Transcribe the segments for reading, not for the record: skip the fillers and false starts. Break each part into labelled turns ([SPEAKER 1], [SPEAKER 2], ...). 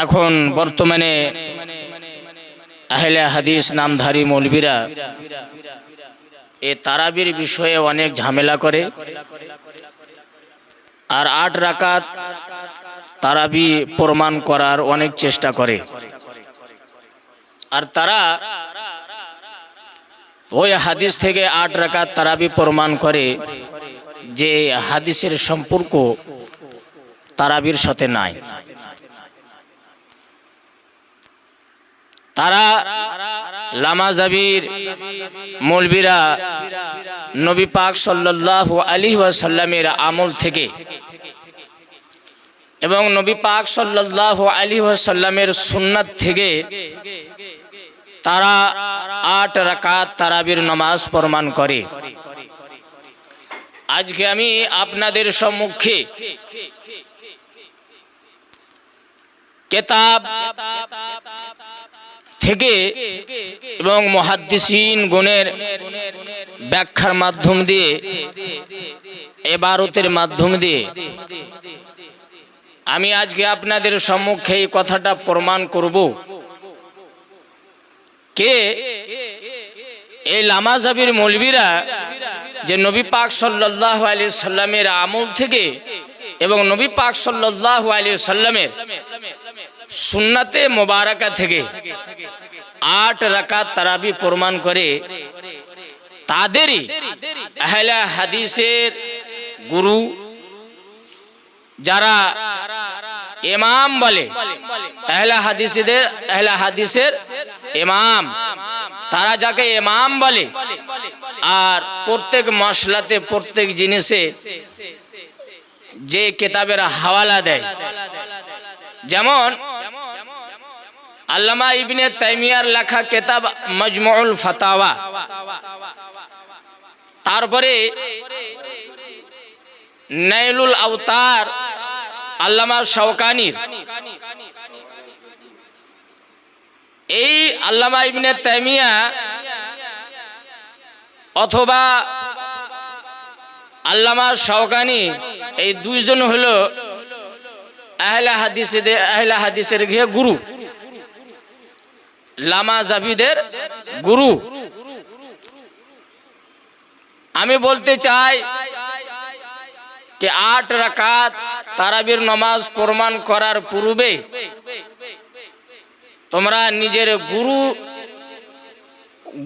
[SPEAKER 1] এখন বর্তমানে আহলে হাদিস নামধারী মৌলবীরা এই তারাবির বিষয়ে অনেক ঝামেলা করে আর 8 রাকাত তারাবি প্রমাণ করার অনেক চেষ্টা করে। আর তারা ওই হাদিস থেকে 8 রাকাত তারাবি প্রমাণ করে যে হাদিসের সম্পর্ক তারাবির সাথে নাই। তারা লামাজাবির মৌলবীরা নবী পাক সাল্লাল্লাহু আলাইহি ওয়াসাল্লামের আমল থেকে এবং নবী পাক সাল্লাল্লাহু আলাইহি ওয়াসাল্লামের সুন্নাত থেকে তারা 8 রাকাত তারাবির নামাজ প্রমাণ করে। আজকে আমি আপনাদের সম্মুখে কিতাব থেকে এবং মুহাদ্দিসিন গণের ব্যাখ্যার মাধ্যম দিয়ে ইবারতের মাধ্যম দিয়ে আমি আজকে আপনাদের সম্মুখে এই কথাটা প্রমাণ করব কে এই লামাজাবির মৌলবীরা যে নবী পাক সাল্লাল্লাহু আলাইহি সাল্লামের আমল থেকে এবং নবী পাক সাল্লাল্লাহু আলাইহি সাল্লামের সুন্নাতে মুবারাকা থেকে 8 রাকাত তারাবি প্রমাণ করে, তাদেরই আহলে হাদিসের গুরু যারা ইমাম বলে, আহলে হাদিসের ইমাম, তারা যাকে ইমাম বলে আর প্রত্যেক মশলাতে প্রত্যেক জিনিসে যে কিতাবের হাওয়ালা দেয়, যেমন আল্লামা ইবনে তাইমিয়ার লেখা কিতাব মাজমুউল ফাতাওয়া, তারপরে নাইলুল আওতার আল্লামা শওকানির, এই আল্লামা ইবনে তাইমিয়া অথবা আল্লামা শওকানি এই দুইজন হলো আহলে হাদিসের গুরু, লামাজাবিদের গুরু। আমি বলতে চাই যে 8 রাকাত তারাবির নামাজ প্রমাণ করার পূর্বে তোমরা নিজের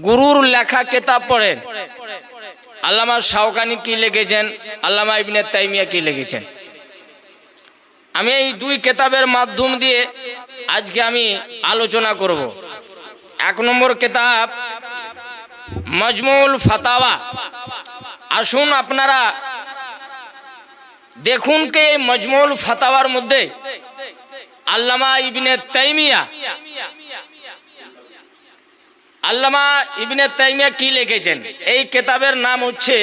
[SPEAKER 1] গুরুর লেখা কিতাব পড়েন। আল্লামা শওকানি কি লিখেছেন, আল্লামা ইবনে তাইমিয়া কি লিখেছেন। আমি এই 2 কিতাবের মাধ্যম দিয়ে আজকে আমি আলোচনা করব। 1 নম্বর কিতাব মাজমুউল ফাতাওয়া। আসুন আপনারা দেখুন কে মাজমুউল ফাতাওয়ার মধ্যে আল্লামা ইবনে তাইমিয়া কি লিখেছেন। এই কিতাবের নাম হচ্ছে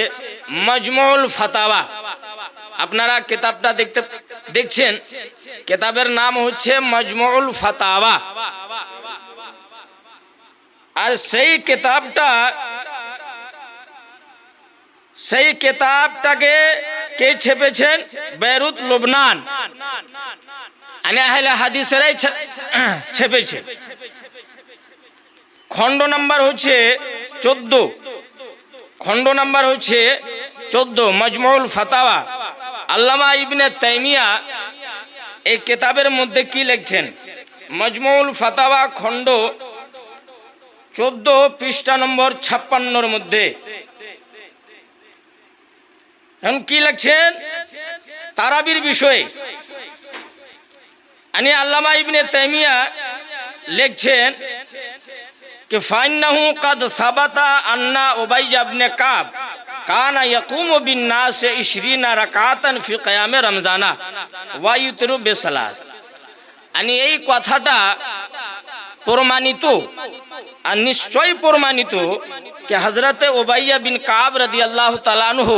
[SPEAKER 1] মাজমুউল ফাতাওয়া। আপনারা কিতাবটা দেখছেন, কিতাবের নাম হচ্ছে মাজমুউল ফাতাওয়া। আর সেই কিতাবটাকে কে ছেপেছেন, বেরুত লুবনান আহলে হাদিসেরাই ছেপেছে। খণ্ড নাম্বার হচ্ছে 14, খণ্ড নাম্বার হচ্ছে 14 মাজমুউল ফাতাওয়া। আল্লামা ইবনে তাইমিয়া এই কিতাবের মধ্যে কি লিখছেন, মাজমুউল ফাতাওয়া খণ্ড 14 পৃষ্ঠা নম্বর 56 মধ্যে এখন কি লিখছেন তারাবির বিষয়ে। আল্লামা ইবনে তাইমিয়া লিখছেন कि फाइन्नहु कद सबता अन्ना उबय इब्ने काब काना यकूमु बिन्नास 20 रकातन फी क़याम रमजाना वा युतरु बिसलास। এই কথাটা প্রমাণিত আর নিশ্চয় প্রমাণিত যে হযরতে উবাইয়া বিন কাব রাদিয়াল্লাহু তাআলা আনহু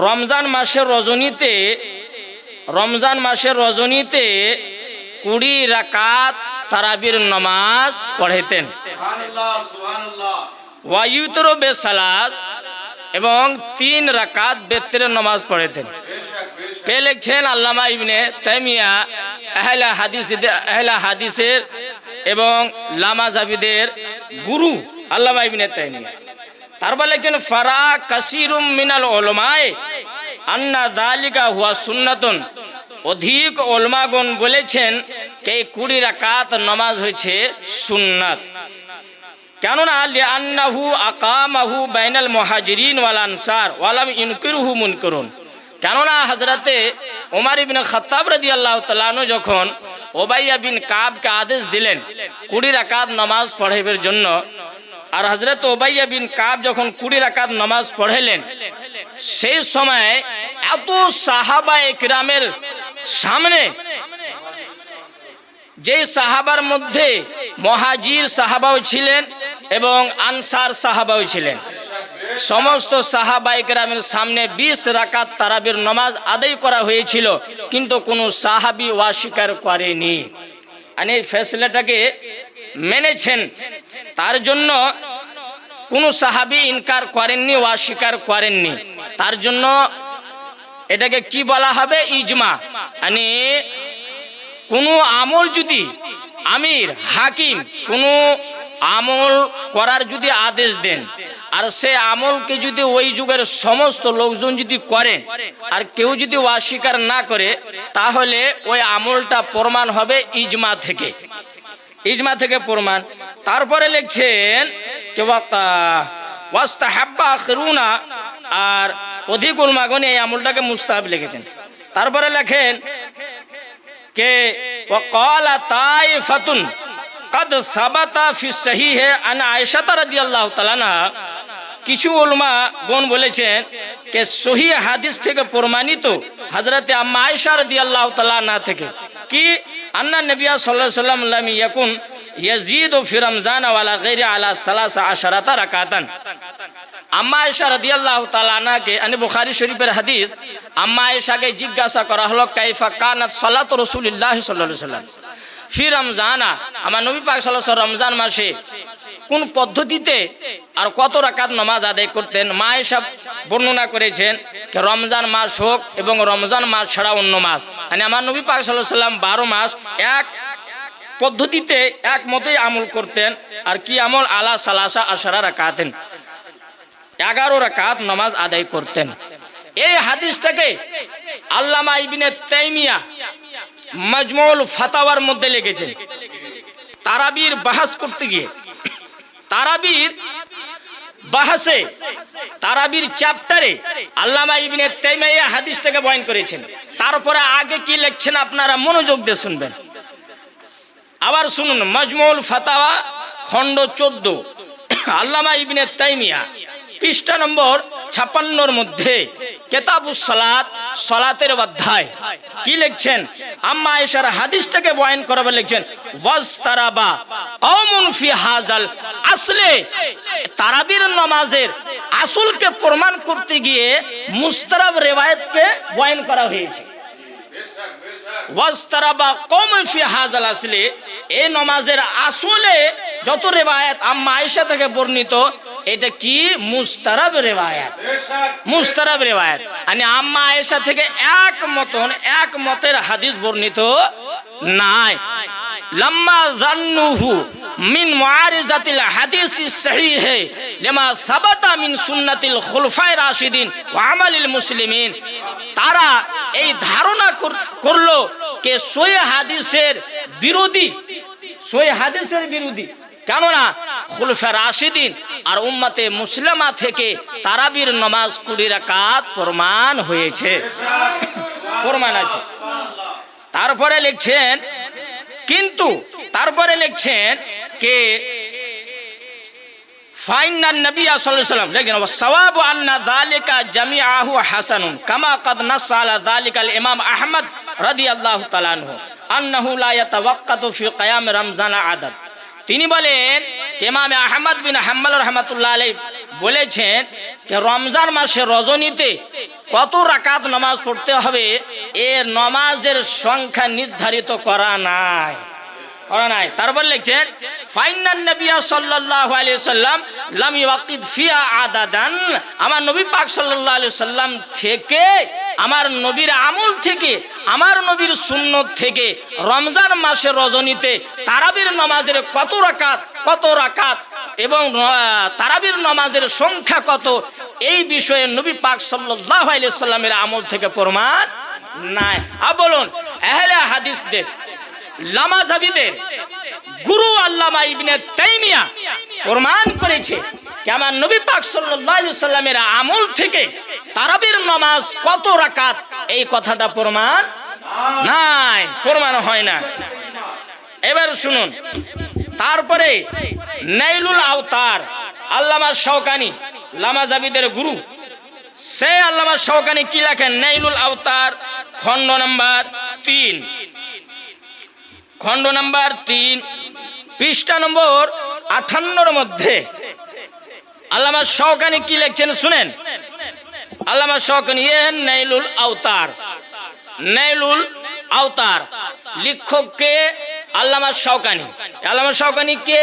[SPEAKER 1] রমজান মাসের রজনীতে 20 রাকাত তারাবির নামাজ পড়াইতেন। সুবহানাল্লাহ সুবহানাল্লাহ। ওয়া ইউতরু বিসালাস এবং 3 রাকাত বেতরের নামাজ পড়াইতেন। পে লিখছেন আল্লামা ইবনে তাইমিয়া আহলে হাদিসের এবং লামাজাবিদের গুরু আল্লামা ইবনে তাইমিয়া। তারপর লিখছেন ফারা কাসিরুম মিনাল উলামায়ে আন্না যালিকা হুয়া সুন্নাতুন। অধিক উলামাগণ বলেছেন যে 20 রাকাত নামাজ হয়েছে সুন্নাত। কেননা লিআন্নাহু আকামাহু বাইনাল মুহাজিরিন ওয়াল আনসার ওয়ালাম ইনকিরুহু মুনকিরুন। কেননা হযরতে ওমর ইবনে খাত্তাব রাদিয়াল্লাহু তাআলা আনহু যখন উবাইয়া বিন কাবকে আদেশ দিলেন 20 রাকাত নামাজ পড়াইবার জন্য, আর হযরত উবাইয়া বিন কাব যখন 20 রাকাত নামাজ পড়াইলেন, সেই সময় এত সাহাবায়ে কিরামের সামনে, যে সাহাবার মধ্যে মুহাজির সাহাবাও ছিলেন এবং আনসার সাহাবাও ছিলেন, সমস্ত সাহাবায়ে কেরামের সামনে 20 রাকাত তারাবির নামাজ আদায় করা হয়েছিল, কিন্তু কোনো সাহাবী অস্বীকার করেনি। এই ফয়সালাটাকে মেনেছেন, তার জন্য কোনো সাহাবী ইনকার করেননি, অস্বীকার করেননি। তার জন্য এটাকে কি বলা হবে? ইজমা। মানে কোনো আমল যদি আমির হাকিম কোনো আমল করার যদি আদেশ দেন, আর সে আমলকে যদি ওই যুগের সমস্ত লোকজন যদি করেন আর কেউ যদি অস্বীকার না করে, তাহলে ওই আমলটা প্রমাণ হবে ইজমা থেকে, ইজমা থেকে প্রমাণ। তারপরে লিখছেন যে ওয়াস্তাহাব্বা আখরুনা, আর অধিক উলামাগণ এই আমলটাকে মুস্তাহাব লিখেছেন। তারপরে লেখেন কে ওয়াকালা তাইফাতুন কদ সাবাতা ফি সহিহ আন আয়েশা রাদিয়াল্লাহু তাআলা আনহা। কিছু উলামা গণ বলেছেন যে সহিহ হাদিস থেকে প্রমাণিত হযরতে আম্মা আয়েশা রাদিয়াল্লাহু তাআলা আনহা থেকে কি আন্না নবী সাল্লাল্লাহু আলাইহি ওয়াসাল্লাম লাম ইয়াকুন ইয়াজিদু ফি রমজান ওয়ালা গায়রি আলা 13 রাকাতান। আম্মা আয়েশা রাদিয়াল্লাহু তাআলা আনহাকে, বুখারী শরীফের হাদিস, আম্মা আয়েশাকে জিজ্ঞাসা করা হলো কাইফা কানাত সালাতু রাসূলিল্লাহ সাল্লাল্লাহু আলাইহি ওয়াসাল্লাম ফি রমজানা, আমার নবী পাক সাল্লাল্লাহু আলাইহি ওয়াসাল্লাম রমজান মাসে কোন পদ্ধতিতে আর কত রাকাত নামাজ আদায় করতেন। মা আয়েশা বর্ণনা করেছেন যে রমজান মাস হোক এবং রমজান মাস ছাড়া অন্য মাস, আমার নবী পাক সাল্লাল্লাহু আলাইহি ওয়াসাল্লাম 12 মাস এক পদ্ধতিতে এক মতই আমল করতেন। আর কি আমল? আলা সালাসা আশারা রাকাতেন, 11 রাকাত নামাজ আদায় করতেন। এই হাদিসটাকে আল্লামা ইবনে তাইমিয়া মাজমুউল ফাতাওয়ার মধ্যে লিখেছেন। তারাবির বাহাস করতে গিয়ে, তারাবির বাহাসে, তারাবির চ্যাপ্টারে আল্লামা ইবনে তাইমিয়া হাদিসটাকে বয়ান করেছেন। তারপরে আগে কি লিখছেন আপনারা মনোযোগ দিয়ে শুনবেন। আবার শুনুন, মাজমুউল ফাতাওয়া খণ্ড 14 আল্লামা ইবনে তাইমিয়া পৃষ্ঠা নম্বর 56 মধ্যে কিতাবুস সালাত, সালাতের অধ্যায় কি লিখছেন? আম্মা আয়েশার হাদিসটাকে বয়ান করাবে লিখছেন ওয়াজতারাবা কওমুন ফি হাযাল আসলে। তারাবির নামাজের আসলকে প্রমাণ করতে গিয়ে মুস্তারাব রিওয়ায়াতকে বয়ান করা হয়েছে। ওয়াজতারাবা কওমুন ফি হাযাল আসলে, এই নামাজের আসলে যত রিওয়ায়াত আম্মা আয়েশা থেকে বর্ণিত, এটা কি? মুস্তারাব রিওয়ায়াত, মুস্তারাব রিওয়ায়াত। আম্মা আয়েশা থেকে এক মতের হাদিস বর্ণিত নাই। লাম্মা জান্নুহু মিন মুআরিজাতিল হাদিসি সহিহ লিমা সাবাতা মিন সুন্নাতিল খুলফায়ে রাশিদিন ওয়া আমালিল মুসলিমিন, তারা এই ধারণা করলো যে সহিহ হাদিসের বিরোধী, সহিহ হাদিসের বিরোধী। কেননা খুলফায়ে রাশিদিন আর উম্মতে মুসলিমা থেকে তারাবির নামাজ 20 রাকাত প্রমাণ হয়েছে, প্রমাণ আছে। তারপরে লিখছেন, কিন্তু তারপরে লিখছেন কে ফাইনান নবী সাল্লাল্লাহু আলাইহি ওয়াসাল্লাম লিখছেন ওয়াসওয়াবু আন্না যালিকা জামিআহু হাসানুন কামা ক্বাদ নাসা আলা যালিকাল ইমাম আহমদ রাদিয়াল্লাহু তাআলা আনহু আন্নাহু লা ইয়াতাওয়াক্কাতু ফি কিয়াম রমজান আদাদ। তিনি বলেন ইমাম আহমদ বিন হাম্বল রাহমাতুল্লাহ আলাইহি বলেছেন যে রমজান মাসের রজনীতে কত রাকাত নামাজ পড়তে হবে এর নামাজের সংখ্যা নির্ধারিত করা নাই। তারপর লিখছেন ফাইনান নবী সাল্লাল্লাহু আলাইহি ওয়াসাল্লাম লাম ইওয়াক্কিদ ফিহা আদাদান, আমার নবী পাক সাল্লাল্লাহু আলাইহি ওয়াসাল্লাম থেকে আমার নবীর আমল থেকে, আমার নবীর সুন্নত থেকে রমজান মাসের রজনীতে তারাবির নামাজের কত রাকাত এবং তারাবির নামাজের সংখ্যা কত, এই বিষয়ে নবী পাক সাল্লাল্লাহু আলাইহি সাল্লামের আমল থেকে প্রমাণ নাই। বলুন, আহলে হাদিসদের, লামাযাবিদের গুরু আল্লামা ইবনে তাইমিয়া প্রমাণ করেছে যে আমার নবী পাক সাল্লাল্লাহু আলাইহি সাল্লামের আমল থেকে তারাবির নামাজ কত রাকাত, এই কথাটা প্রমাণ নাই, প্রমাণ হয় না। এবার শুনুন, তারপরে নাইলুল আওতার, আল্লামা শাওকানি, লামাযাবিদের গুরু, সে আল্লামা শাওকানি কি লেখেন? নাইলুল আওতার খণ্ড নাম্বার 3, পৃষ্ঠা নম্বর 58 মধ্যে আল্লামা শাওকানি কি লিখছেন শুনেন। আল্লামা শাওকানি নাইলুল আওতার লেখক কে? আল্লামা শাওকানি। আল্লামা শাওকানি কে?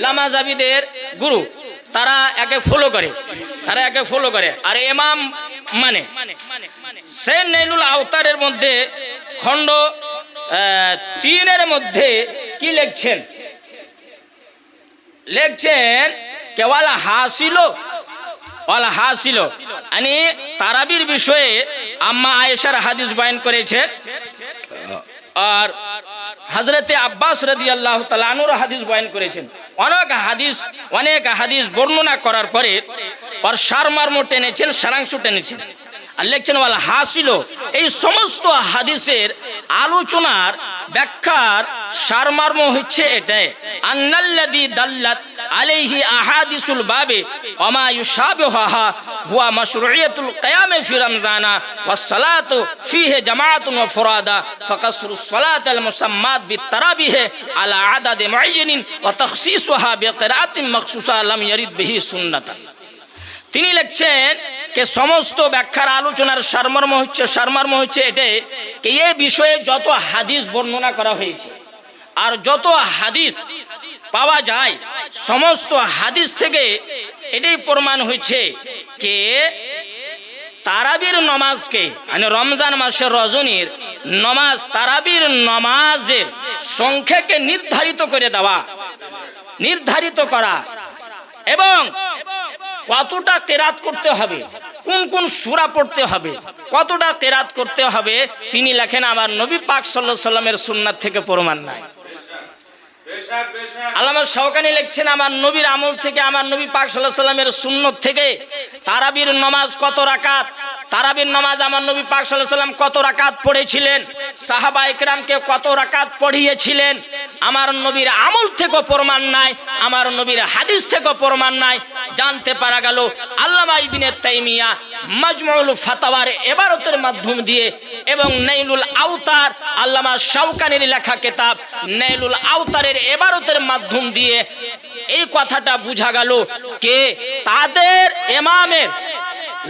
[SPEAKER 1] লামাযাবিদের গুরু, তারা একে ফলো করে, আর ইমাম মানে সে নাইলুল আওতারের মধ্যে খণ্ড 3 মধ্যে কি লিখছেন কে ওয়ালা হাসিলো মানে তারাবির বিষয়ে আম্মা আয়েশার হাদিস বয়ান করেছেন, আর হযরতে আব্বাস রাদিয়াল্লাহু তাআলা আনহুর হাদিস বয়ান করেছেন। অনেক হাদিস বর্ণনা করার পরে আর সারমর্ম টেনেছেন, সারাংশ টেনেছেন, আর লিখছেন ওয়ালা হাসিলো, এই সমস্ত হাদিসের আলোচনার ব্যাখ্যার সারমর্ম হচ্ছে এটাই, আন্নাল্লাযী দাল্লাত আলাইহি আহাদিসুল বাবে ওমা ইউশাবিহুহা হুয়া মাশরুইয়াতুল কিয়াম ফি রমজানা ওয়াস সালাতু ফিহি জামাআতুন ওয়া ফুরাদা ফাকাসরুস সালাত আল মুসাম্মাত বিতারাবিহ আলা আদাদ মুআয়্যানিন ওয়া তাখসিসুহা বিকিরাআতিন মাখসুসা লাম ইয়ারিদ বিহি সুন্নাতান। তিনি লিখছেন যে সমস্ত ব্যাখ্যার আলোচনার সারমর্ম হচ্ছে এটাই যে এই বিষয়ে যত হাদিস বর্ণনা করা হয়েছে আর যত হাদিস পাওয়া যায়, সমস্ত হাদিস থেকে এটাই প্রমাণ হয়েছে যে তারাবির নামাজকে, মানে রমজান মাসের রজনীর নামাজ, তারাবির নামাজের সংখ্যাকে নির্ধারিত করা এবং কতটা কেরাত করতে হবে, কোন সূরা পড়তে হবে, কতটা কেরাত করতে হবে, তিনি লেখেন আমার নবী পাক সাল্লাল্লাহু আলাইহি সাল্লামের সুন্নাত থেকে প্রমাণ নাই। আল্লামা শাওকানি লিখছেন আমার নবীর আমল থেকে, আমার নবী পাক সাল্লাল্লাহু আলাইহি সাল্লামের সুন্নাত থেকে তারাবির নামাজ কত রাকাত, তারাবির নামাজ আমার নবী পাক সাল্লাল্লাহু আলাইহি সাল্লাম কত রাকাত পড়েছিলেন, সাহাবায়ে কেরামকে কত রাকাত পড়িয়েছিলেন, আমার নবীর আমল থেকে প্রমাণ নাই, আমার নবীর হাদিস থেকে প্রমাণ নাই। জানতে পারা গেল আল্লামা ইবনে তাইমিয়া মাজমুউল ফাতাওয়ার ইবারতের মাধ্যম দিয়ে এবং নাইলুল আওতার, আল্লামা শাওকানির লেখা কিতাব নাইলুল আওতারের ইবারতের মাধ্যম দিয়ে এই কথাটা বোঝা গেল কে তাদের ইমামের,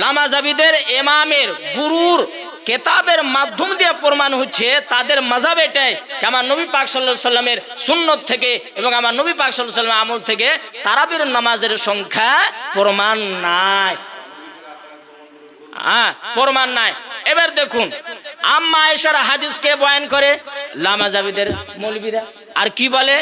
[SPEAKER 1] লামাযাবিদের ইমামের গুরুর কেতাবের মাধ্যম দিয়ে প্রমাণ হচ্ছে তাদের মাযহাব এটাই যে আমার নবী পাক সাল্লাল্লাহু আলাইহি সাল্লামের সুন্নত থেকে এবং আমার নবী পাক সাল্লাল্লাহু আলাইহি সাল্লামের আমল থেকে তারাবির নামাজের সংখ্যা প্রমাণ নাই। এবার দেখুন, আম্মা আয়েশার হাদিসকে বয়ান করে লামাযাবিদের মৌলবীরা, আর কি বলে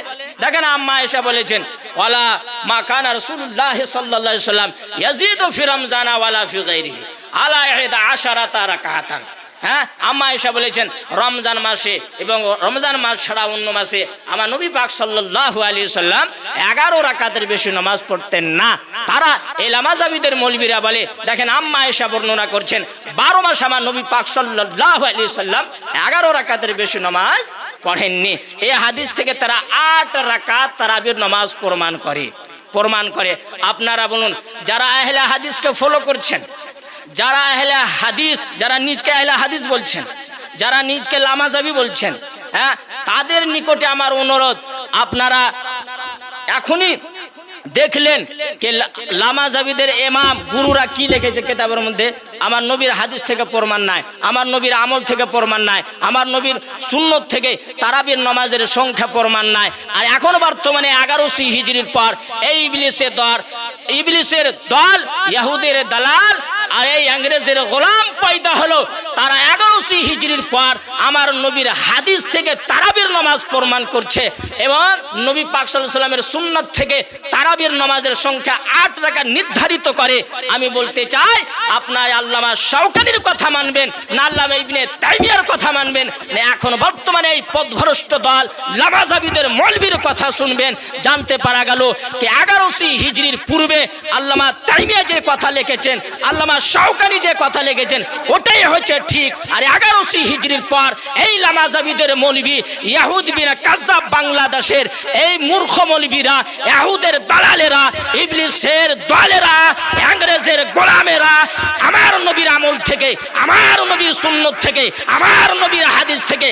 [SPEAKER 1] দেখেন, আম্মা আয়েশা বলেছেন ওয়ালা মা কানা রাসূলুল্লাহ সাল্লাল্লাহু আলাইহি সাল্লাম ইয়াজিদু ফি রমজানা ওয়ালা ফি গায়রিহি আলা 11 রাকাতান। হ্যাঁ, আম্মা আয়েশা বলেছেন রমজান মাসে এবং রমজান মাস ছাড়া অন্য মাসে আমার নবী পাক সাল্লাল্লাহু আলাইহি সাল্লাম 11 রাকাতের বেশি নামাজ পড়তেন না। তারা এই লামাযাবিদের মৌলবীরা বলে, দেখেন আম্মা আয়েশা বর্ণনা করছেন 12 মাস আমার নবী পাক সাল্লাল্লাহু আলাইহি সাল্লাম 11 রাকাতের বেশি নামাজ পড়েননি। এই হাদিস থেকে তারা 8 রাকাত তারাবির নামাজ প্রমাণ করে। আপনারা বলুন, যারা আহলে হাদিসকে ফলো করছেন, যারা আহলে হাদিস, যারা নিজকে আহলে হাদিস বলছেন, যারা নিজকে লামাযাবি বলছেন, হ্যাঁ, তাদের নিকটে আমার অনুরোধ, আপনারা এখনই দেখলেন যে লামাযাবিদের ইমাম গুরুরা কি লিখেছে কিতাবের মধ্যে, আমার নবীর হাদিস থেকে প্রমাণ নাই, আমার নবীর আমল থেকে প্রমাণ নাই, আমার নবীর সুন্নত থেকে তারাবির নামাজের সংখ্যা প্রমাণ নাই। আর এখন বর্তমানে 1100 হিজরির পর এই ইবলিসের দল, ইহুদির দালাল আর এই ইংরেজের গোলাম পয়দা হলো তারা 1100 হিজরির পর আমার নবীর হাদিস থেকে তারাবির নামাজ প্রমাণ করছে এবং নবী পাক সাল্লাল্লাহু আলাইহি ওয়াসাল্লামের সুন্নাত থেকে তারাবির নামাজের সংখ্যা 8 রাকাত নির্ধারিত করে। আমি বলতে চাই আপনার আল্লামা শাওকানির কথা মানবেন না আল্লামা ইবনে তাইমিয়ার কথা মানবেন না এখন বর্তমানে এই পথভ্রষ্ট দল লামাজাবিদের মৌলবীর কথা শুনবেন। জানতে পারা গেল যে 1100 হিজরির পূর্বে আল্লামা তাইমিয়া যে কথা লিখেছেন আল্লামা শাওকানি যে কথা লিখেছেন ওটাই হচ্ছে ঠিক। আর 1100 হিজরির পর এই লামাজাবিদের মৌলবী ইহুদি বিনা কাজ্জাব বাংলাদেশের এই মূর্খ মৌলবীরা ইহুদের দালালেরা ইবলিসের দলেরা ইংরেজের গোলামেরা আমার নবীর আমল থেকে আমার নবীর সুন্নাত থেকে আমার নবীর হাদিস থেকে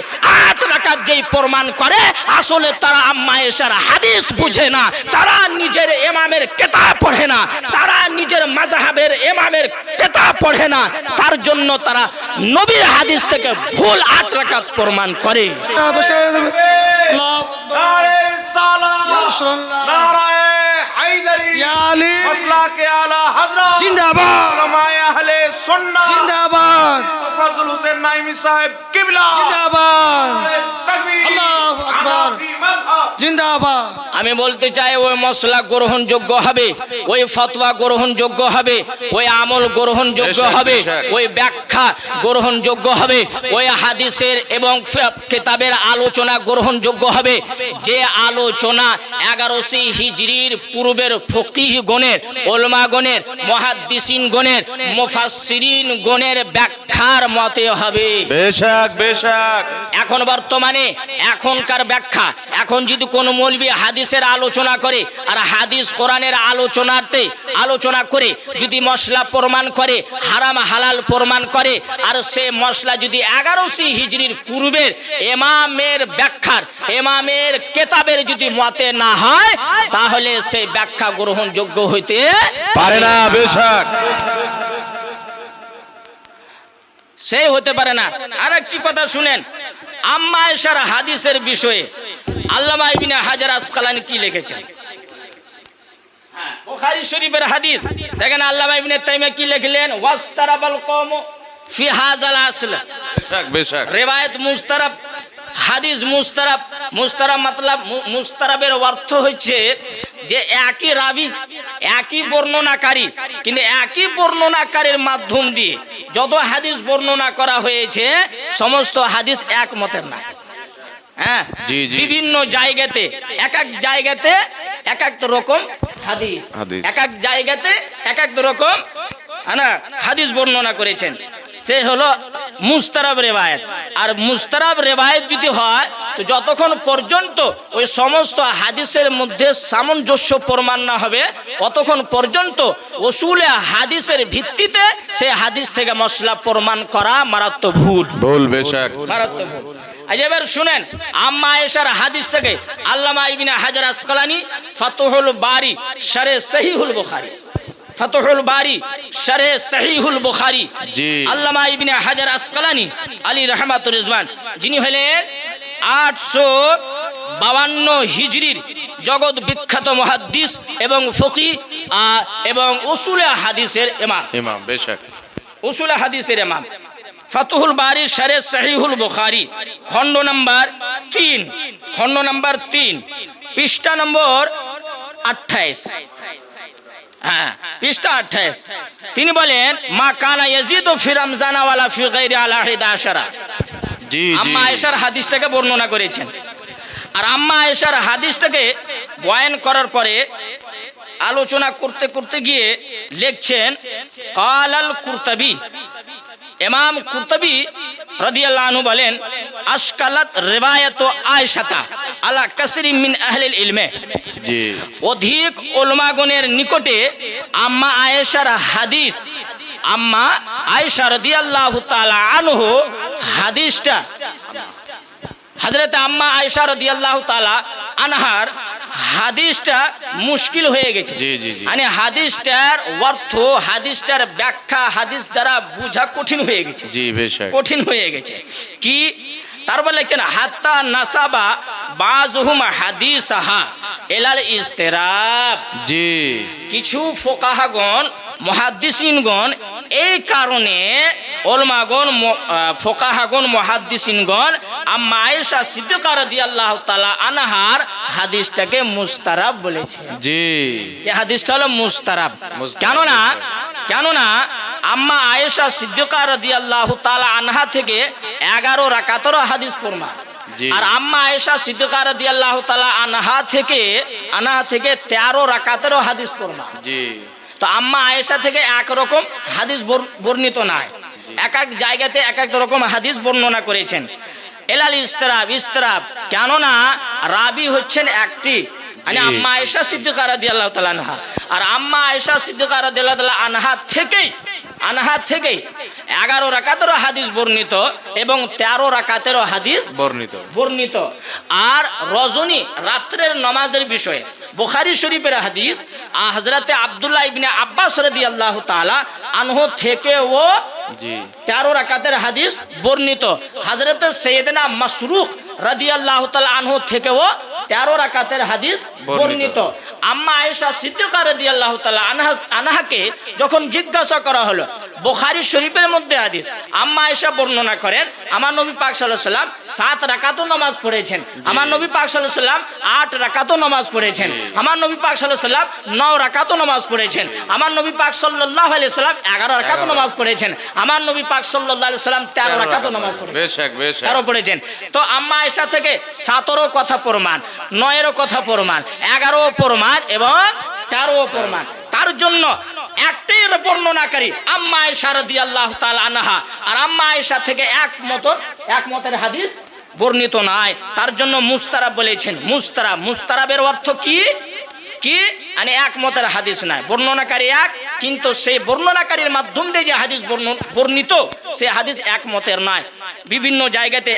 [SPEAKER 1] 8 রাকাত যেই প্রমাণ করে আসলে তারা আম্মা আয়েশার হাদিস বুঝে না, তারা নিজের ইমামের কিতাব পড়ে না, তারা নিজের মাযহাবের ইমামের কিতাব পড়ে না, তার জন্য তারা নবীর হাদিস থেকে ভুল 8 রাকাত প্রমাণ করে।
[SPEAKER 2] জিন্দাবাদ আহলে সুন্নাহ জিন্দাবাদ ফজল হোসেন নাইমি সাহেব কিবলা জিন্দাবাদ আল্লাহু আকবার জিন্দাবাদ।
[SPEAKER 1] আমি বলতে চাই ওই মশলা গ্রহণযোগ্য হবে, ওই ফতোয়া গ্রহণযোগ্য হবে, ওই আমল গ্রহণযোগ্য হবে, ওই ব্যাখ্যা গ্রহণযোগ্য হবে, ওই হাদিসের এবং কিতাবের আলোচনা গ্রহণযোগ্য হবে যে আলোচনা 1100 হিজরির পূর্বের ফকিহ গণের উলামা গণের মুহাদ্দিসিন গণের মুফাসসিরিন গণের ব্যাখ্যার মতে হবে।
[SPEAKER 2] বেশক বেশক
[SPEAKER 1] এখন বর্তমানে এখনকার ব্যাখ্যা এখন যদি কোনো মৌলবী হাদিসের আলোচনা করে আর হাদিস কোরআনের আলোচনা করে যদি মশলা প্রমাণ করে হারাম হালাল প্রমাণ করে আর সে মশলা যদি 1100 হিজরির পূর্বের ইমামের ব্যাখ্যার ইমামের কিতাবের যদি মতে না হয় তাহলে সেই ব্যাখ্যা গ্রহণযোগ্য হইতে
[SPEAKER 2] পারে না। বেশক
[SPEAKER 1] সেই হতে পারে না। আর একটি কথা শুনেন, আম্মা আয়েশার হাদিসের বিষয়ে আল্লামা ইবনে হাজার আসকালানী কি লিখেছেন? বুখারী শরীফের হাদিস দেখেন আল্লামা ইবনে তাইমিয়া কি লিখলেন, ওয়াস্তারাবাল কওম ফি হাযাল আসল।
[SPEAKER 2] বেশক বেশক
[SPEAKER 1] রিওয়ায়াত মুস্তারাব, হাদিস মুস্তারাব। মুস্তারাব मतलब মুস্তারাবের অর্থ হচ্ছে যে একই রাবি একই বর্ণনাকারী কিন্তু একই বর্ণনাকারীর মাধ্যম দিয়ে যত হাদিস বর্ণনা করা হয়েছে সমস্ত হাদিস এক মতের না। হ্যাঁ, বিভিন্ন জায়গাতে এক এক জায়গাতে এক এক রকম হাদিস, এক এক জায়গাতে এক এক রকম হাদিস বর্ণনা করেছেন। সে হলো মুস্তারাব রিওয়ায়াত। আর মুস্তারাব রিওয়ায়াত যদি হয় তো যতক্ষণ পর্যন্ত ওই সমস্ত হাদিসের মধ্যে সামঞ্জস্য প্রমাণ না হবে ততক্ষণ পর্যন্ত উসুলে হাদিসের ভিত্তিতে সেই হাদিস থেকে মশলা প্রমাণ করা মারাত্মক ভুল।
[SPEAKER 2] ভুল বেশক
[SPEAKER 1] মারাত্মক ভুল। আজ এবার শুনেন আম্মা আয়েশার হাদিস থেকে আল্লামা ইবনে হাজার আসকালানী ফাতহুল বারি শারহ সহিহুল বুখারী, ফাতহুল বারি শারহ সহিহুল বুখারী আল্লামা ইবনে হাজার আসকালানী আলী রাহমাতুর রিজওয়ান যিনি হলেন 852 হিজরির জগৎ বিখ্যাত মুহাদ্দিস এবং ফকিহ এবং উসুলে হাদিসের ইমাম।
[SPEAKER 2] বেশক
[SPEAKER 1] উসুলে হাদিসের ইমাম। ফাতহুল বারি শারহ সহিহুল বুখারী খণ্ড নাম্বার 3 পৃষ্ঠা নম্বর 28। হ্যাঁ, পৃষ্ঠা 28 তিনি বলেন মা কানা ইয়াজিদু ফি রমজান ওয়ালা ফি গায়রি আলা 11। আম্মা আয়েশার হাদিসটাকে বর্ণনা করেছেন। আর আম্মা আয়েশার হাদিসটাকে বয়ান করার পরে আলোচনা করতে করতে গিয়ে লিখছেন কালাল কুরতুবী, ইমাম কুরতুবী রাদিয়াল্লাহু আনহু বলেন আশকালাত রিওয়ায়াত আয়েশাতা আলা কাসরি মিন আহলিল ইলমে। অধিক উলামাগণের নিকটে আম্মা আয়েশার হাদিস, আম্মা আয়েশা রাদিয়াল্লাহু তাআলা আনহু হাদিসটা হযরত আম্মা আয়েশা রাদিয়াল্লাহু তাআলা আনহার হাদিসটা মুশকিল হয়ে গেছে। মানে হাদিসটার অর্থ হাদিসটার ব্যাখ্যা হাদিস দ্বারা বোঝা কঠিন হয়ে গেছে। কঠিন হয়ে গেছে কি তারপর লিখছেন হাত্তা নাসাবা বাযুহুম হাদিসাহা ইলাল ইস্তিরাব। কিছু ফুকাহাগণ মুহাদ্দিসিনগণ এই কারণে ওলামাগণ ফোকাহাগণ মুহাদ্দিসিনগণ আম্মা আয়েশা সিদ্দিকা রাদিয়াল্লাহু তাআলা আনহার হাদিসটাকে মুস্তারাব বলেছে।
[SPEAKER 2] জি,
[SPEAKER 1] এই হাদিসটা হলো মুস্তারাব।
[SPEAKER 2] মুস্তারাব।
[SPEAKER 1] কেননা আম্মা আয়েশা সিদ্দিকা রাদিয়াল্লাহু তাআলা আনহা থেকে 11 রাকাতেরও হাদিস প্রমাণ,
[SPEAKER 2] জি।
[SPEAKER 1] আর আম্মা আয়েশা সিদ্দিকা রাদিয়াল্লাহু তাআলা আনহা থেকে 13 রাকাতেরও হাদিস প্রমাণ।
[SPEAKER 2] জি,
[SPEAKER 1] তো আম্মা আয়েশা থেকে একরকম হাদিস বর্ণিত নয়, এক এক জায়গাতে এক এক রকম হাদিস বর্ণনা করেছেন। এলাল ইস্তিরাব কেননা রাবি হচ্ছেন একটি, মানে
[SPEAKER 2] জি।
[SPEAKER 1] আম্মা আয়েশা সিদ্দিকা রাদিয়াল্লাহু তাআলা আনহা, আর আম্মা আয়েশা সিদ্দিকা রাদিয়াল্লাহু তাআলা আনহা থেকেই 11 রাকাতেরও হাদিস বর্ণিত এবং 13 রাকাতেরও হাদিস বর্ণিত। আর রজনী রাত্রের নামাজের বিষয়ে বুখারী শরীফের হাদিস হযরতে আব্দুল্লাহ ইবনে আব্বাস রাদিয়াল্লাহু তাআলা আনহু থেকেও 13 রাকাতের হাদিস বর্ণিত। হযরতে সাইয়েদনা মাসরুক রাদিয়াল্লাহু তাআলা আনহু থেকেও 13 রাকাতের হাদিস বর্ণিত। আম্মা আয়েশা সিদ্দিকা রাদিয়াল্লাহু তাআলা আনহাকে যখন জিজ্ঞাসা করা হলো বুখারী শরীফের মধ্যে হাদিস, আম্মা আয়েশা বর্ণনা করেন আমার নবী পাক সাল্লাল্লাহু আলাইহি সাল্লাম 7 রাকাতও নামাজ পড়েছেন, আমার নবী পাক সাল্লাল্লাহু আলাইহি সাল্লাম 8 রাকাতও নামাজ পড়েছেন, আমার নবী পাক সাল্লাল্লাহু আলাইহি সাল্লাম 9 রাকাতও নামাজ পড়েছেন, আমার নবী পাক সাল্লাল্লাহু আলাইহি সাল্লাম 11 রাকাতও নামাজ পড়েছেন, আমার নবী পাক সাল্লাল্লাহু আলাইহি সাল্লাম 13 রাকাতও নামাজ পড়েছেন। 13 পড়েছেন। তো আম্মা আয়েশা থেকে 7এরও কথা প্রমাণ, 9এরও কথা প্রমাণ, 11ও প্রমাণ এবং 13ও প্রমাণ। তার জন্য একটাই বর্ণনাকারী আম্মা আয়েশা রাদিয়াল্লাহু তাআলা আনহা, আর আম্মা আয়েশা থেকে একমতের হাদিস বর্ণিত নাই। তার জন্য মুস্তারাব বলেছেন। মুস্তারাবের অর্থ কি? মানে একমতের হাদিস নাই, বর্ণনাকারী এক, কিন্তু সেই বর্ণনাকারীর মাধ্যম দিয়ে যে হাদিস বর্ণিত সে হাদিস একমতের নয়। বিভিন্ন জায়গাতে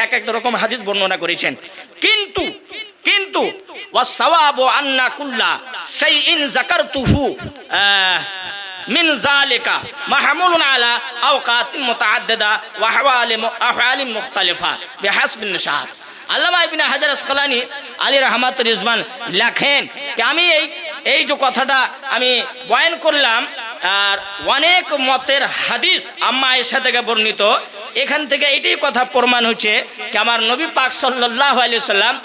[SPEAKER 1] এক এক রকম হাদিস বর্ণনা করেছেন। কিন্তু ওয়াসওয়াবু আন্না কুল্লা শাইইন যাকারতুহু মিন যালিকা মাহমুলুন আলা আওকাতিন মুতাআদ্দিদা ওয়া আহওয়ালিন মুখতালিফা বিহাসবিন নিশাত। আল্লামা ইবনে হাজার আসকালানী আলাইহি রাহমাতুর রিজওয়ান লেখেন যে আমি এই যে কথাটা আমি বয়ান করলাম, আর অনেক মতের হাদিস আম্মা আয়েশা থেকে বর্ণিত, এখান থেকে এটাই কথা প্রমাণ হচ্ছে যে আমার নবী পাক সাল্লাল্লাহু আলাইহি সাল্লাম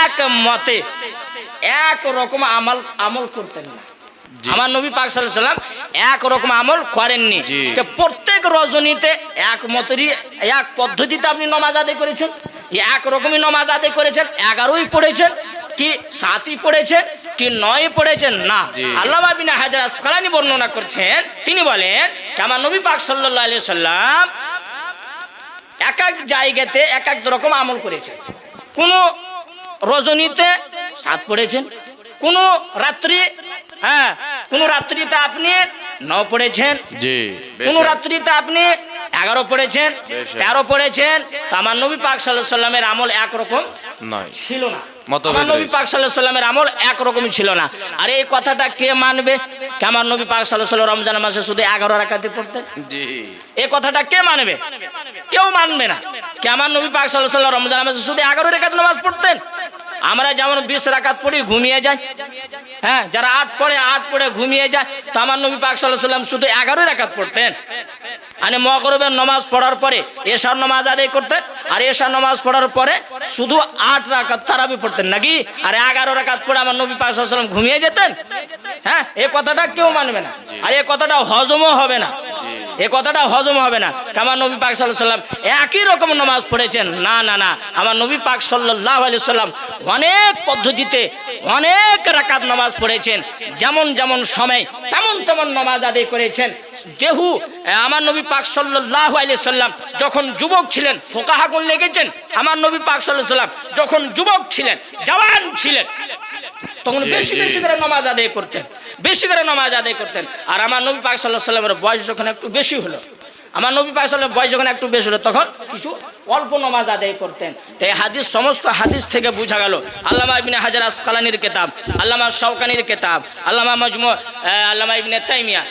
[SPEAKER 1] এক মতে এক রকম আমল করতেন না। আমার নবী পাক সাল্লাল্লাহু আলাইহি সাল্লাম এক রকম আমল করেননি। যে প্রত্যেক রজনীতে এক মতেরই এক পদ্ধতিতে আপনি নামাজ আদায় করেছেন, এক রকমই নামাজ আদায় করেছেন, 11ই পড়েছেন কি 7ই পড়েছেন কি 9ই পড়েছেন না। আল্লামা ইবনে হাজার আসকালানী বর্ণনা করছেন, তিনি বলেন যে আমার নবী পাক সাল্লাল্লাহু আলাইহি সাল্লাম এক এক জায়গাতে এক এক রকম আমল করেছেন। কোন রজনীতে 7 পড়েছেন, কোন রাত্রিতে আপনি 9 পড়েছেন, কোন রাত্রিতে আপনি 11 পড়েছেন, 13 পড়েছেন। আমার নবী পাক সাল্লাল্লাহু আলাইহি সাল্লামের আমল একরকম ছিল না। আমার নবী পাক সাল্লাল্লাহু আলাইহি সাল্লামের আমল একরকমই ছিল না। আর এই কথাটা কে মানবে? আমার নবী পাক সাল্লাল্লাহু আলাইহি সাল্লাম রমজান মাসে শুধু 11 রাকাতে পড়তেন। এই কথাটা কে মানবে? কেউ মানবে না। আমার নবী পাক সাল্লাল্লাহু আলাইহি সাল্লাম রমজান মাসে শুধু 11 রাকাত নামাজ পড়তেন। আমরা যেমন 20 রাকাত পড়ি ঘুমিয়ে যাই, হ্যাঁ, যারা 8 পড়ে ঘুমিয়ে যায়, তো আমার নবী পাক সাল্লাল্লাহু আলাইহি সাল্লাম শুধু 11 রাকাত পড়তেন। মানে মাগরিবের নামাজ পড়ার পরে এশার নামাজ আদায় করতেন, আর এশার নামাজ পড়ার পরে শুধু 8 রাকাত তারাবি পড়তেন নাকি, আর 11 রাকাত পড়ে আমার নবী পাক সাল্লাল্লাহু আলাইহি সাল্লাম ঘুমিয়ে যেতেন। হ্যাঁ, এই কথাটা কেউ মানবে না, আর এই কথাটা হজমও হবে না। আমার নবী পাক সাল্লাল্লাহু আলাইহি সাল্লাম একই রকম নামাজ পড়েছেন না। আমার নবী পাক সাল্লাল্লাহু আলাইহি সাল্লাম অনেক পদ্ধতিতে অনেক রাকাত নামাজ পড়েছেন, যেমন সময় তেমন নামাজ আদায় করেছেন। আমার নবী পাক সাল্লাল্লাহু আলাইহি সাল্লাম যখন যুবক ছিলেন, ফুকাহাগণ লেগেছেন, আমার নবী পাক সাল্লাল্লাহু আলাইহি সাল্লাম যখন যুবক ছিলেন, জওয়ান ছিলেন, তখন বেশি করে নামাজ আদায় করতেন, আর আমার নবী পাক সাল্লাল্লাহু আলাইহি সাল্লামের বয়স যখন একটু বেশি হলো, তখন কিছু অল্প নামাজ আদায় করতেন। তো এই হাদিস, সমস্ত হাদিস থেকে বোঝা গেল, আল্লামা ইবনে হাজার আসকালানির কিতাব, আল্লামা শাওকানির কিতাব, আল্লামা ইবনে তাইমিয়া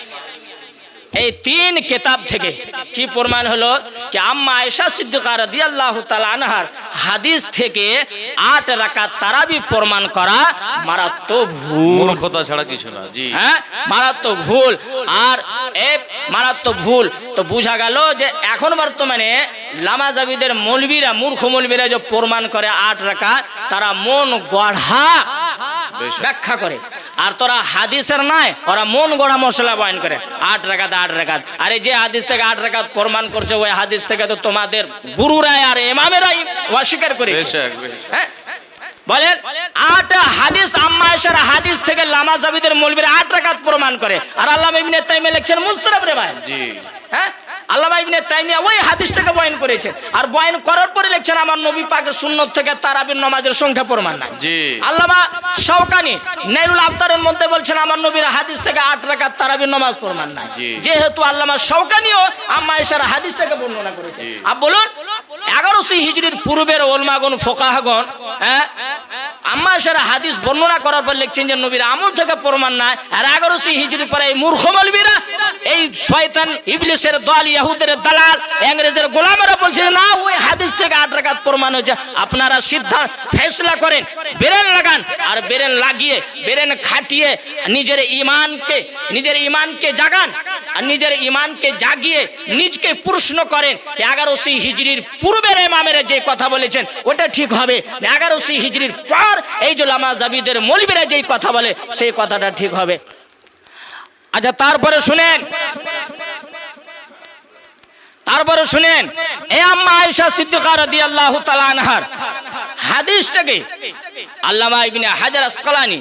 [SPEAKER 1] এই তিন কিতাব থেকে কি প্রমাণ হলো কি আম্মা আয়েশা সিদ্দিকা রাদিয়াল্লাহু তাআলা আনহার হাদিস থেকে 8 রাকাত তারাবি প্রমাণ করা মারাত্মক ভুল,
[SPEAKER 2] মূর্খতা ছাড়া কিছু না। জি
[SPEAKER 1] হ্যাঁ, মারাত্মক ভুল। আর এই মারাত্মক ভুল তো বোঝা গেল যে এখন বর্তমানে লামাজাবিদের মৌলবীরা, মূর্খ মৌলবীরা যে প্রমাণ করে 8 রাকাত, তারা মন গড়া ব্যাখ্যা করে। আর তোরা হাদিসের নাই, ওরা মন গড়া মশলা বয়ান করে 8 রাকাত 8 রাকাত। আরে যে হাদিস থেকে 8 রাকাত প্রমাণ করছে, ওই হাদিস থেকে তো তোমাদের গুরুরাই আর ইমামেরাই অস্বীকার করেছে।
[SPEAKER 2] বেশক বেশক।
[SPEAKER 1] হ্যাঁ বলেন, 8 হাদিস আম্মা আয়েশার হাদিস থেকে লামাজাবিদের মৌলবীরা 8 রাকাত প্রমাণ করে। আর আল্লামা ইবনে তাইমিয়া লিখছেন মুস্তারাব রে ভাই।
[SPEAKER 2] জি
[SPEAKER 1] হ্যাঁ, আল্লামা ইবনে তাইমিয়া ওই হাদিসটাকে বয়ান করেছেন। আর বয়ান করার পরে লিখছেন আমার নবী পাকের সুন্নত থেকে তারাবির নামাজের সংখ্যা প্রমাণ নাই।
[SPEAKER 2] জি
[SPEAKER 1] আল্লামা শাওকানি নাইলুল আবতারের মধ্যে বলছেন আমার নবীর হাদিস থেকে 8 রাকাত তারাবির নামাজ প্রমাণ নাই।
[SPEAKER 2] জি।
[SPEAKER 1] যেহেতু আল্লামা শাওকানিও আম্মা আয়েশার হাদিসটাকে বর্ণনা করেছেন। আর বলুন 1100 হিজরির পূর্বের ওলমাগণ ফোকাহাগণ হ্যাঁ আম্মা আয়েশার হাদিস বর্ণনা করার পর লিখছেন যে নবীর আমল থেকে প্রমাণ নাই। আর 1100 হিজরি পরে এই মূর্খ মৌলবীরা, এই শয়তান ইবলিসের দল, ইহুদের দালাল, ইংরেজের গোলামেরা বলছে না ওই হাদিস থেকে 8 রাকাত প্রমাণ হয়েছে। আপনারা সিদ্ধান্ত ফেসলা করেন, বেরেন লাগান, আর বেরেন লাগিয়ে বেরেন খাটিয়ে নিজের ইমানকে জাগান, আর নিজের ইমানকে জাগিয়ে নিজকে প্রশ্ন করেন 1100 হিজরির পূর্বের ইমামেরা যে কথা বলেছেন ওটা ঠিক হবে, 1100 হিজরির পর এই যে লামাজাবিদের মৌলবীরা যেই কথা বলে সেই কথাটা ঠিক হবে। আচ্ছা তারপরে শুনেন এই আম্মা আয়েশা সিদ্দিকা রাদিয়াল্লাহু তাআলা আনহার হাদিসটাকে আল্লামা ইবনে হাজার আসকালানী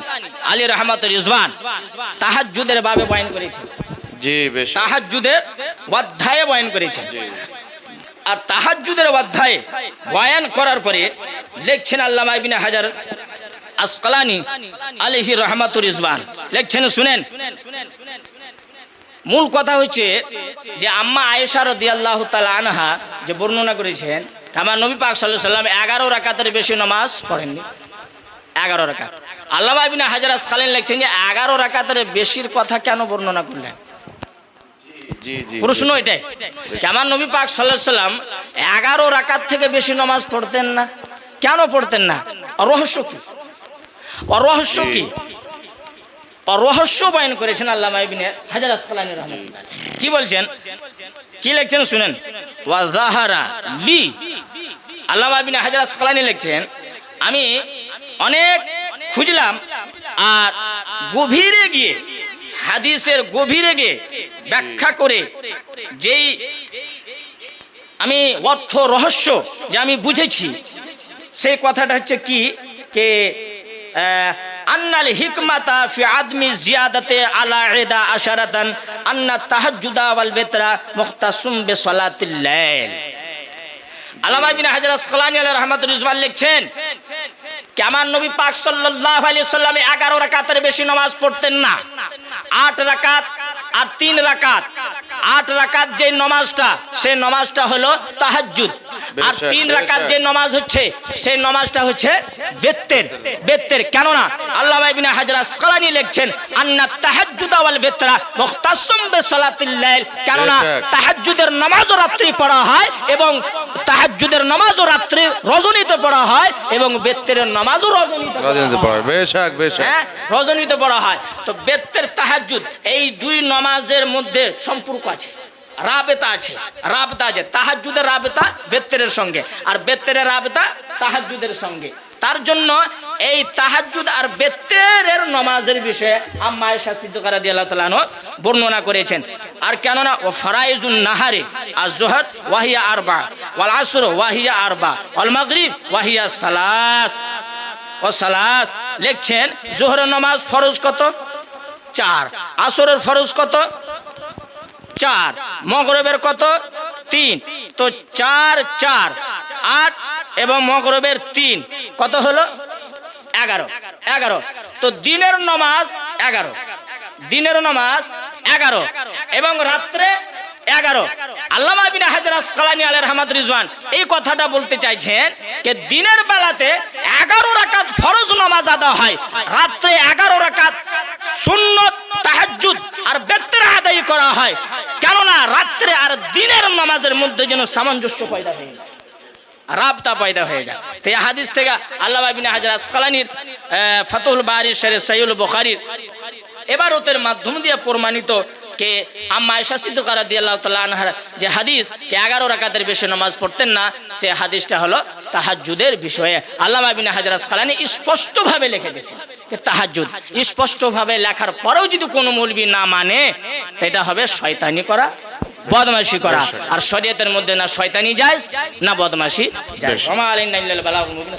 [SPEAKER 1] আলী রাহমাতুর রিজওয়ান তাহাজ্জুদের বাবে বয়ান করেছেন।
[SPEAKER 2] জি বেশক।
[SPEAKER 1] তাহাজ্জুদের অধ্যায়ে বয়ান করেছেন। আর তাহাজ্জুদের অধ্যায়ে বয়ান করার পরে লিখছেন আল্লামা ইবনে হাজার আসকালানী আলাইহি রাহমাতুর রিজওয়ান লিখছেন, শুনেন, মূল কথা হচ্ছে যে আম্মা আয়েশা রাদিয়াল্লাহু তাআলা আনহা যে বর্ণনা করেছেন আমার নবী পাক সাল্লাল্লাহু আলাইহি সাল্লাম 11 রাকাতের বেশি নামাজ পড়েননি। 11 রাকাত। আল্লামা ইবনে হাজার আসকালানী লিখছেন যে 11 রাকাতের বেশির কথা কেন বর্ণনা করলেন?
[SPEAKER 2] জি জি
[SPEAKER 1] প্রশ্ন এটাই, আমার নবী পাক সাল্লাল্লাহু আলাইহি সাল্লাম 11 রাকাত থেকে বেশি নামাজ পড়তেন না, কেন পড়তেন না? রহস্য কি? রহস্য কি? রহস্য বয়ান করেছেন আল্লামা ইবনে হাজার আসকালানী রাহমাতুল্লাহ। কি বলছেন, কি লিখছেন শুনেন। ওয়া যাহারা লি, আল্লামা ইবনে হাজার আসকালানী লিখছেন আমি অনেক খুঁজলাম আর গভীরে গিয়ে হাদিসের গভীরে গিয়ে ব্যাখ্যা করে যেই আমি অর্থ রহস্য যে আমি বুঝেছি সেই কথাটা হচ্ছে কি কে আন্নাল হিকমাতা ফি আদমি জিয়াদাতে আলা ইদা আশারাতান আন্না তাহাজ্জুদা ওয়াল বিতরা মুখতাসুম বিসালাতিল লাইল। আল্লামা ইবনে হাজার আসকালানী আলাইহি রাহমাতুর রিজওয়ান লিখছেন কি আমার নবী পাক সাল্লাল্লাহু আলাইহি সাল্লাম 11 রাকাতের বেশি নামাজ পড়তেন না। 8 রাকাত আর 3 রাকাত। 8 রাকাত যে নামাজটা সেই নামাজটা হলো তাহাজ্জুদ, আর 3 রাকাত যে নামাজ হচ্ছে সেই নামাজটা হচ্ছে বেত্তের। কেননা আল্লামা ইবনে হাজার আসকালানী লিখছেন আন্না তাহাজ্জুদা ওয়াল বিতরা মুখতাসুম বিসালাতিল লাইল, কেননা তাহাজ্জুদের নামাজও রাত্রি পড়া হয় এবং তাহাজ্জুদের নামাজও রাত্রি রজনীতে পড়া হয় এবং বেত্তের নামাজও রজনীতে পড়া হয়।
[SPEAKER 2] বেশক বেশক।
[SPEAKER 1] হ্যাঁ, রজনীতে পড়া হয়। তো বেত্তের তাহাজ্জুদ এই দুই নামাজের মধ্যে সম্পর্ক আছে, রাবেতা আছে। তাহাজ্জুদের রাবেতা বেত্তের সঙ্গে আর বেত্তের রাবেতা তাহাজ্জুদের সঙ্গে। তার জন্য এই তাহাজ্জুদ আর বেত্তের নামাজের বিষয়ে আম্মা আয়েশা সিদ্দিকা রাদিয়াল্লাহু তাআলা আনহা বর্ণনা করেছেন। আর কেননা ও ফারাইজুন নাহারি আয-যুহর ওয়াহিয়া আরবা ওয়াল আসর ওয়াহিয়া আরবা ওয়াল মাগরিব ওয়াহিয়া সালাস লিখছেন যোহরের নামাজ ফরজ কত? 4। আসরের ফরজ কত? 4। মাগরিবের কত? 3। তো 4 4 8 এবং মাগরিবের 3 কত হলো? 11। তো দিনের নামাজ 11 এবং রাত্রে 11। আল্লামা ইবনে হাজার আসকালানী আলাইহি রাহমাতুর রিজওয়ান এই কথাটা বলতে চাইছেন যে দিনের বেলাতে 11 রাকাত ফরজ নামাজ আদা হয়, রাত্রে 11 রাকাত সুন্নত তাহাজ্জুদ আর বেত্তের আদায় করা হয়। কেননা রাত্রে আর দিনের নামাজের মধ্যে যেন সামঞ্জস্য পয়দা হয়ে যায়, রাবতা পয়দা হয়ে যায়। তো এই হাদিস থেকে আল্লামা ইবনে হাজার আসকালানির ফাতহুল বারী শরীহ সহিহুল বুখারীর ইবারতের মাধ্যম দিয়ে প্রমাণিত কে আম্মা আয়েশা সিদ্দিকা রাদিয়াল্লাহু তাআলা আনহার যে হাদিস কে 11 রাকাতের বেশি নামাজ পড়তেন না, সে হাদিসটা হলো তাহাজ্জুদের বিষয়ে। আল্লামা ইবনে হাজার আসকালানি স্পষ্টভাবে লিখে দিয়েছেন যে তাহাজ্জুদ, স্পষ্টভাবে লেখার পরেও যদি কোনো মৌলবি না মানে তো এটা হবে শয়তানি করা, বদমাশি করা। আর শরীয়তের মধ্যে না শয়তানি জায়েজ না বদমাশি জায়েজ। ওয়া মা আলাইনা ইল্লাল বালাগুল মুবিন।